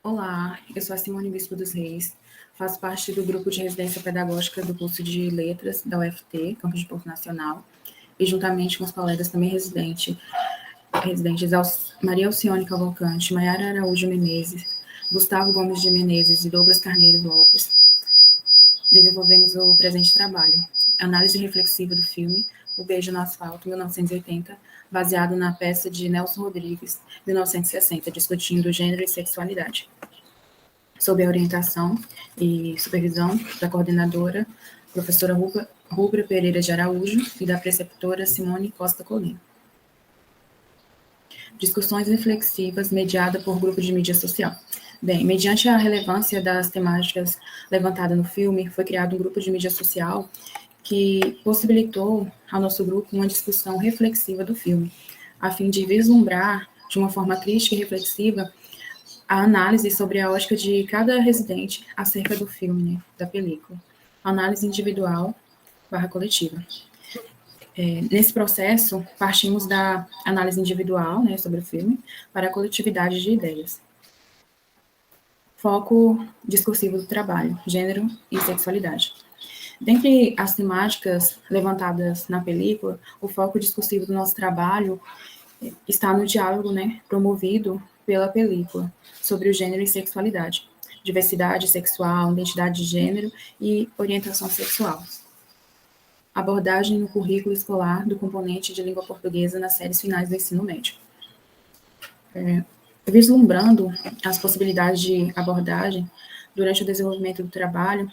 Olá, eu sou a Simone Bispo dos Reis, faço parte do grupo de residência pedagógica do curso de Letras da UFT, Campus de Porto Nacional, e juntamente com os colegas também residentes Maria Alcione Cavalcante, Maiara Araújo Menezes, Gustavo Gomes de Menezes e Douglas Carneiro Lopes, desenvolvemos o presente trabalho, análise reflexiva do filme O Beijo no Asfalto, 1980, baseado na peça de Nelson Rodrigues, 1960, discutindo gênero e sexualidade, sob a orientação e supervisão da coordenadora, professora Rubra Pereira de Araújo, e da preceptora Simone Costa Colim. Discussões reflexivas mediada por grupo de mídia social. Bem, mediante a relevância das temáticas levantadas no filme, foi criado um grupo de mídia social que possibilitou ao nosso grupo uma discussão reflexiva do filme, a fim de vislumbrar, de uma forma crítica e reflexiva, a análise sobre a ótica de cada residente acerca do filme, né, da película. Análise individual / coletiva. Nesse processo, partimos da análise individual, né, sobre o filme, para a coletividade de ideias. Foco discursivo do trabalho, gênero e sexualidade. Dentre as temáticas levantadas na película, o foco discursivo do nosso trabalho está no diálogo, né, promovido pela película sobre o gênero e sexualidade, diversidade sexual, identidade de gênero e orientação sexual. Abordagem no currículo escolar do componente de língua portuguesa nas séries finais do ensino médio. Vislumbrando as possibilidades de abordagem durante o desenvolvimento do trabalho,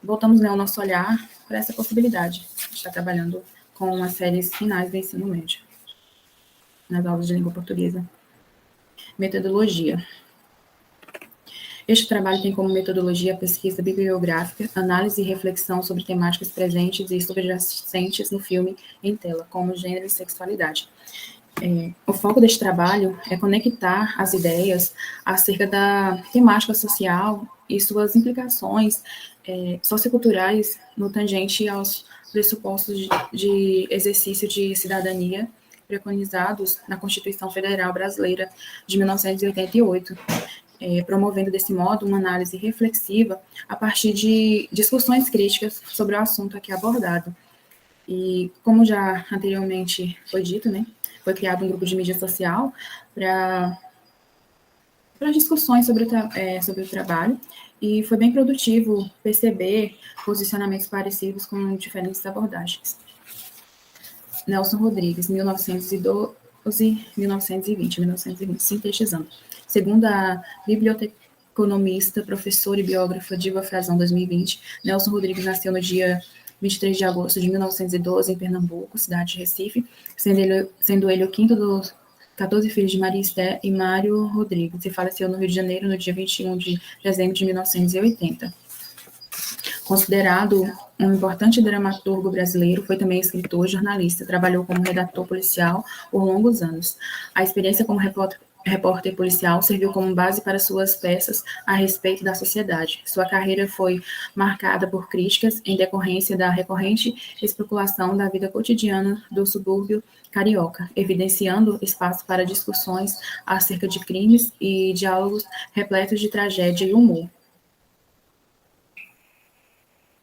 voltamos, né, o nosso olhar para essa possibilidade de estar trabalhando com as séries finais do ensino médio, nas aulas de língua portuguesa. Metodologia. Este trabalho tem como metodologia a pesquisa bibliográfica, análise e reflexão sobre temáticas presentes e subjacentes no filme em tela, como gênero e sexualidade. O foco deste trabalho é conectar as ideias acerca da temática social e suas implicações socioculturais no tangente aos pressupostos de exercício de cidadania preconizados na Constituição Federal Brasileira de 1988, promovendo desse modo uma análise reflexiva a partir de discussões críticas sobre o assunto aqui abordado. E como já anteriormente foi dito, né, foi criado um grupo de mídia social para discussões sobre o trabalho, e foi bem produtivo perceber posicionamentos parecidos com diferentes abordagens. Nelson Rodrigues, 1912, 1920, sintetizando. Segundo a biblioteconomista, professora e biógrafa Diva Frazão, 2020, Nelson Rodrigues nasceu no dia 23 de agosto de 1912, em Pernambuco, cidade de Recife, sendo ele o quinto dos 14 filhos de Maria Esté e Mário Rodrigues, e faleceu no Rio de Janeiro no dia 21 de dezembro de 1980. Considerado um importante dramaturgo brasileiro, foi também escritor e jornalista, trabalhou como redator policial por longos anos. A experiência como repórter policial serviu como base para suas peças a respeito da sociedade. Sua carreira foi marcada por críticas em decorrência da recorrente especulação da vida cotidiana do subúrbio carioca, evidenciando espaço para discussões acerca de crimes e diálogos repletos de tragédia e humor.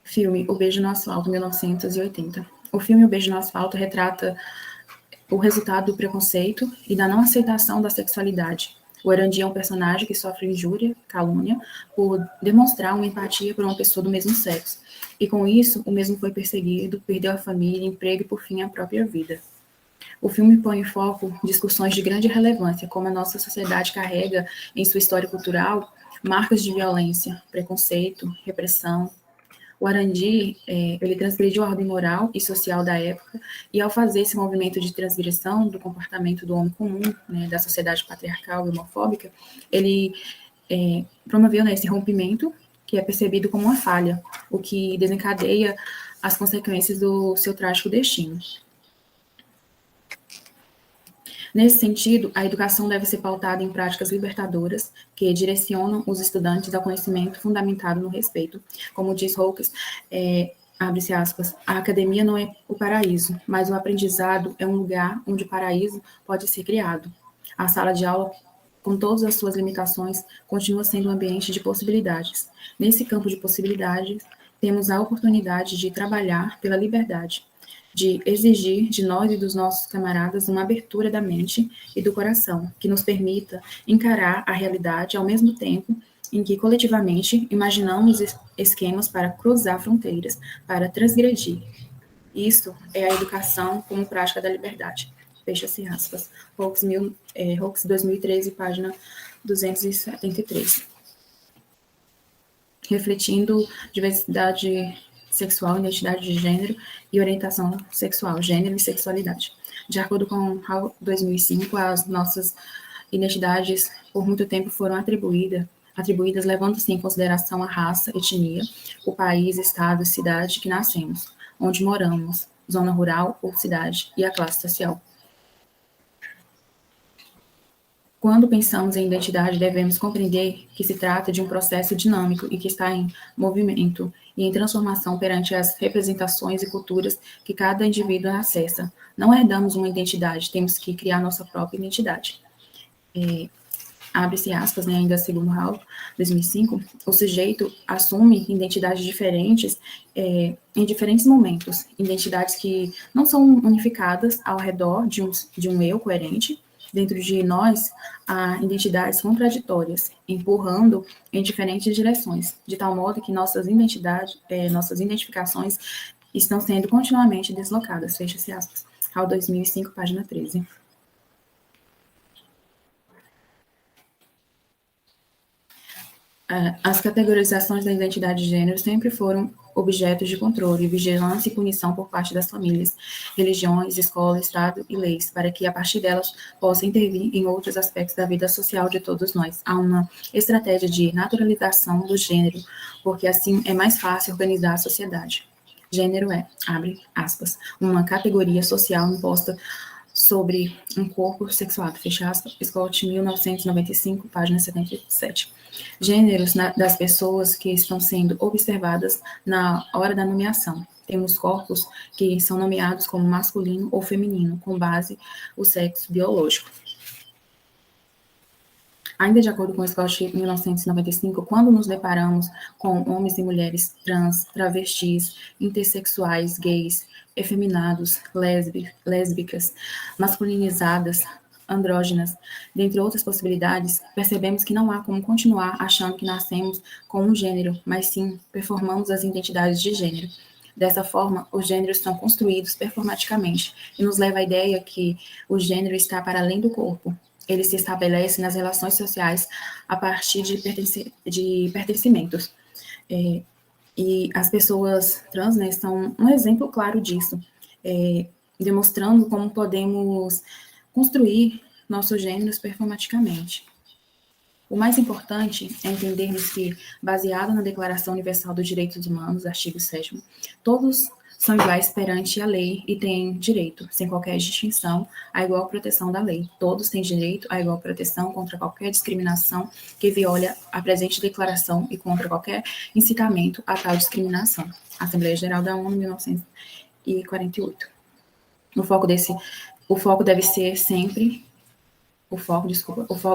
Filme O Beijo no Asfalto, 1980. O filme O Beijo no Asfalto retrata o resultado do preconceito e da não aceitação da sexualidade. O Arandi é um personagem que sofre injúria, calúnia, por demonstrar uma empatia por uma pessoa do mesmo sexo. E com isso, o mesmo foi perseguido, perdeu a família, emprego e, por fim, a própria vida. O filme põe em foco discussões de grande relevância, como a nossa sociedade carrega em sua história cultural marcas de violência, preconceito, repressão. O Arandi, ele transgrediu a ordem moral e social da época, e ao fazer esse movimento de transgressão do comportamento do homem comum, né, da sociedade patriarcal e homofóbica, ele promoveu, né, esse rompimento, que é percebido como uma falha, o que desencadeia as consequências do seu trágico destino. Nesse sentido, a educação deve ser pautada em práticas libertadoras que direcionam os estudantes ao conhecimento fundamentado no respeito. Como diz Roucas, abre-se aspas, a academia não é o paraíso, mas o aprendizado é um lugar onde o paraíso pode ser criado. A sala de aula com todas as suas limitações, continua sendo um ambiente de possibilidades. Nesse campo de possibilidades, temos a oportunidade de trabalhar pela liberdade, de exigir de nós e dos nossos camaradas uma abertura da mente e do coração, que nos permita encarar a realidade ao mesmo tempo em que coletivamente imaginamos esquemas para cruzar fronteiras, para transgredir. Isso é a educação como prática da liberdade. Fecha-se aspas. Hawkes 2013, página 273. Refletindo diversidade sexual, identidade de gênero e orientação sexual, gênero e sexualidade. De acordo com Hawkes 2005, as nossas identidades por muito tempo foram atribuídas levando-se em consideração a raça, etnia, o país, estado, cidade que nascemos, onde moramos, zona rural ou cidade, e a classe social. Quando pensamos em identidade, devemos compreender que se trata de um processo dinâmico e que está em movimento e em transformação perante as representações e culturas que cada indivíduo acessa. Não herdamos uma identidade, temos que criar nossa própria identidade. Abre-se aspas, né, ainda segundo Hawkes, 2005, o sujeito assume identidades diferentes em diferentes momentos, identidades que não são unificadas ao redor de um eu coerente. Dentro de nós, há identidades contraditórias, empurrando em diferentes direções, de tal modo que nossas identificações estão sendo continuamente deslocadas. Fecha-se aspas. Hawkes 2005, página 13. As categorizações da identidade de gênero sempre foram objetos de controle, vigilância e punição por parte das famílias, religiões, escola, Estado e leis, para que, a partir delas, possa intervir em outros aspectos da vida social de todos nós. Há uma estratégia de naturalização do gênero, porque assim é mais fácil organizar a sociedade. Gênero é, abre aspas, uma categoria social imposta sobre um corpo sexuado, fecha aspas, Scott, 1995, página 77. Gêneros das pessoas que estão sendo observadas na hora da nomeação. Temos corpos que são nomeados como masculino ou feminino, com base no sexo biológico. Ainda de acordo com Scott, 1995, quando nos deparamos com homens e mulheres trans, travestis, intersexuais, gays, efeminados, lésbicas, masculinizadas, andrógenas, dentre outras possibilidades, percebemos que não há como continuar achando que nascemos com um gênero, mas sim performamos as identidades de gênero. Dessa forma, os gêneros são construídos performaticamente e nos leva à ideia que o gênero está para além do corpo. Ele se estabelece nas relações sociais a partir de pertencimentos. E as pessoas trans, né, são um exemplo claro disso, demonstrando como podemos construir nossos gêneros performaticamente. O mais importante é entendermos que, baseado na Declaração Universal dos Direitos Humanos, artigo 7º, todos são iguais perante a lei e têm direito, sem qualquer distinção, à igual proteção da lei. Todos têm direito à igual proteção contra qualquer discriminação que viole a presente declaração e contra qualquer incitamento a tal discriminação. Assembleia Geral da ONU, 1948. O foco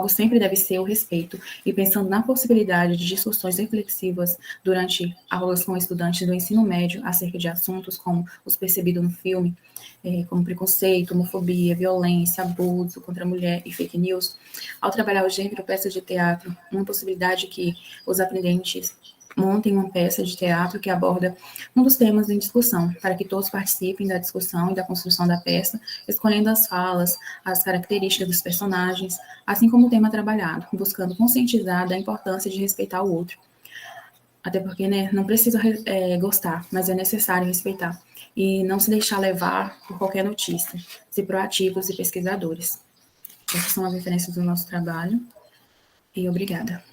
sempre deve ser o respeito, e pensando na possibilidade de discussões reflexivas durante aulas com estudantes do ensino médio acerca de assuntos como os percebidos no filme, como preconceito, homofobia, violência, abuso contra a mulher e fake news. Ao trabalhar o gênero, peça de teatro, uma possibilidade que os aprendentes montem uma peça de teatro que aborda um dos temas em discussão, para que todos participem da discussão e da construção da peça, escolhendo as falas, as características dos personagens, assim como o tema trabalhado, buscando conscientizar da importância de respeitar o outro. Até porque, né, não precisa gostar, mas é necessário respeitar. E não se deixar levar por qualquer notícia, ser proativos e pesquisadores. Essas são as referências do nosso trabalho. E obrigada.